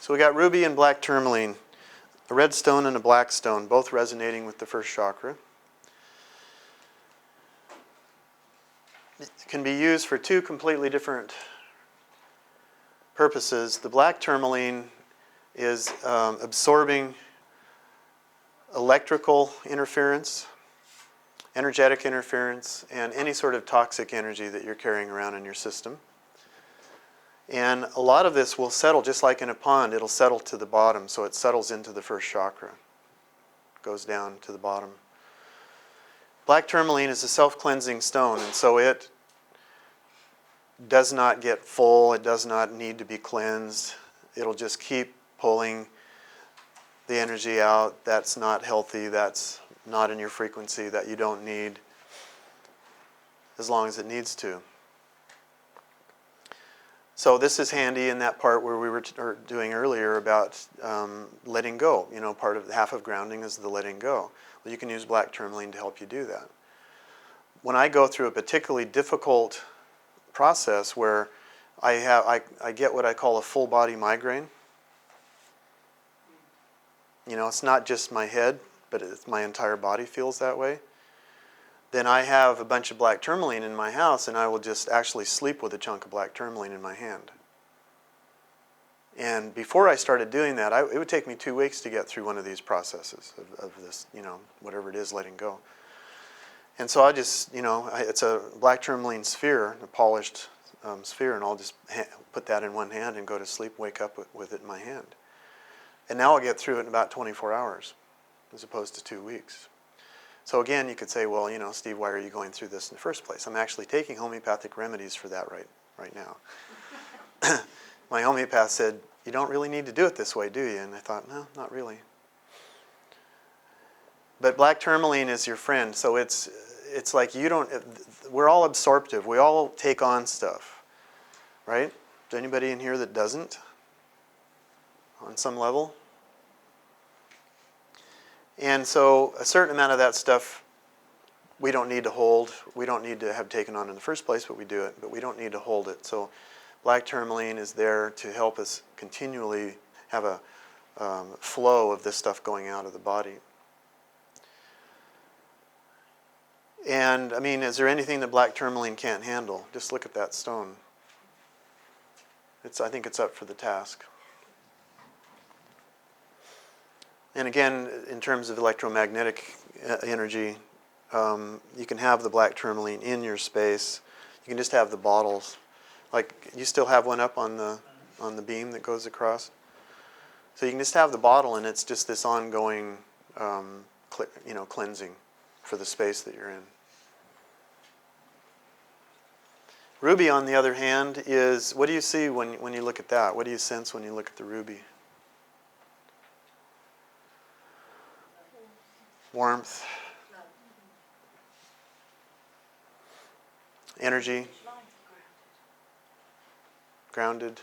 So we got ruby and black tourmaline, a red stone and a black stone, both resonating with the first chakra. It can be used for two completely different purposes. The black tourmaline is absorbing electrical interference, energetic interference, and any sort of toxic energy that you're carrying around in your system. And a lot of this will settle, just like in a pond, it'll settle to the bottom, so it settles into the first chakra, goes down to the bottom. Black tourmaline is a self-cleansing stone, and so it does not get full, it does not need to be cleansed. It'll just keep pulling the energy out that's not healthy, that's not in your frequency, that you don't need, as long as it needs to. So this is handy in that part where we were doing earlier about letting go. You know, part of half of grounding is the letting go. Well, you can use black tourmaline to help you do that. When I go through a particularly difficult process where I get what I call a full body migraine. You know, it's not just my head, but it's my entire body feels that way. Then I have a bunch of black tourmaline in my house, and I will just actually sleep with a chunk of black tourmaline in my hand. And before I started doing that, it would take me 2 weeks to get through one of these processes of this, you know, whatever it is, letting go. And so I just, you know, it's a black tourmaline sphere, a polished sphere, and I'll just put that in one hand and go to sleep, wake up with it in my hand. And now I'll get through it in about 24 hours, as opposed to 2 weeks. So again, you could say, well, you know, Steve, why are you going through this in the first place? I'm actually taking homeopathic remedies for that right now. My homeopath said, you don't really need to do it this way, do you? And I thought, no, not really. But black tourmaline is your friend, so it's like you don't, we're all absorptive. We all take on stuff, right? Is there anybody in here that doesn't on some level? And so a certain amount of that stuff we don't need to hold. We don't need to have taken on in the first place, but we do it. But we don't need to hold it. So black tourmaline is there to help us continually have a flow of this stuff going out of the body. And, I mean, is there anything that black tourmaline can't handle? Just look at that stone. I think it's up for the task. And again, in terms of electromagnetic energy, you can have the black tourmaline in your space. You can just have the bottles. Like, you still have one up on the beam that goes across. So you can just have the bottle, and it's just this ongoing, cleansing for the space that you're in. Ruby, on the other hand, is, what do you see when you look at that? What do you sense when you look at the ruby? Warmth. Energy. Grounded.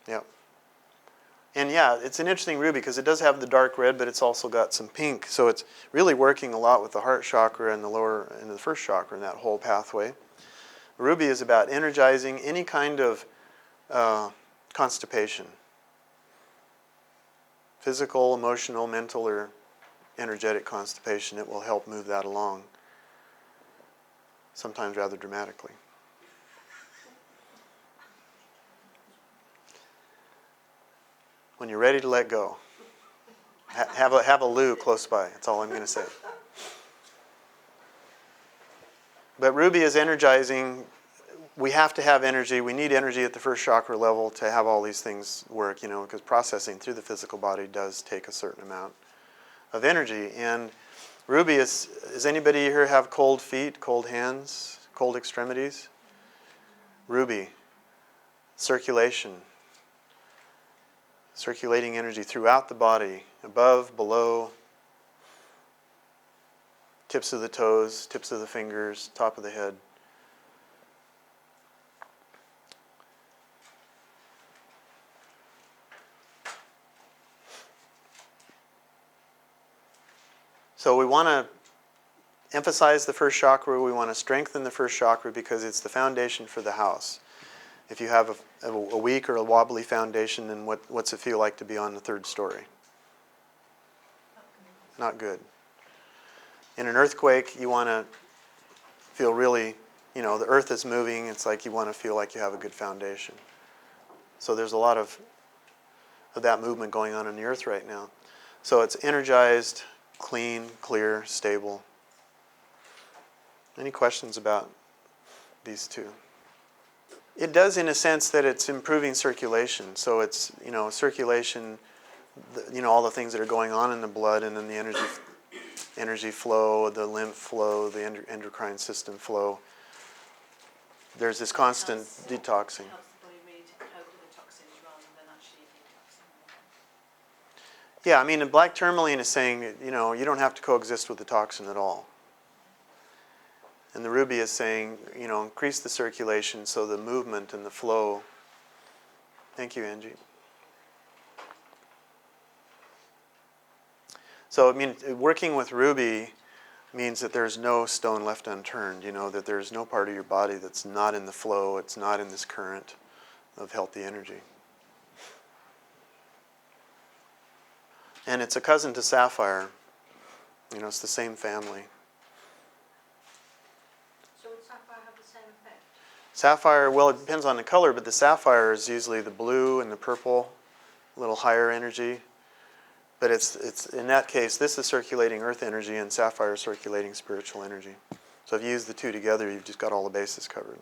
Yep. And yeah, it's an interesting ruby because it does have the dark red, but it's also got some pink. So it's really working a lot with the heart chakra and the first chakra in that whole pathway. Ruby is about energizing any kind of constipation. Physical, emotional, mental, or energetic constipation. It will help move that along. Sometimes rather dramatically. When you're ready to let go, have a loo close by. That's all I'm going to say. But ruby is energizing. We have to have energy. We need energy at the first chakra level to have all these things work, because processing through the physical body does take a certain amount of energy. And ruby does anybody here have cold feet, cold hands, cold extremities? Ruby, circulation. Circulating energy throughout the body, above, below, tips of the toes, tips of the fingers, top of the head. So we want to emphasize the first chakra. We want to strengthen the first chakra because it's the foundation for the house. If you have a weak or a wobbly foundation, then what's it feel like to be on the third story? Not good. In an earthquake, you want to feel really, the earth is moving. It's like you want to feel like you have a good foundation. So there's a lot of that movement going on the earth right now. So it's energized, clean, clear, stable. Any questions about these two? It does in a sense that it's improving circulation. So it's, circulation, all the things that are going on in the blood, and then the energy flow, the lymph flow, the endocrine system flow. There's this constant detoxing. Helps the body really to cope with the toxins rather than actually detoxing. Yeah, I mean, the black tourmaline is saying, you don't have to coexist with the toxin at all. And the ruby is saying, increase the circulation so the movement and the flow. Thank you, Angie. So, working with ruby means that there's no stone left unturned, that there's no part of your body that's not in the flow, it's not in this current of healthy energy. And it's a cousin to sapphire. It's the same family. So would sapphire have the same effect? Sapphire, well, it depends on the color, but the sapphire is usually the blue and the purple, a little higher energy. But it's in that case, this is circulating earth energy and sapphire is circulating spiritual energy. So if you use the two together, you've just got all the bases covered.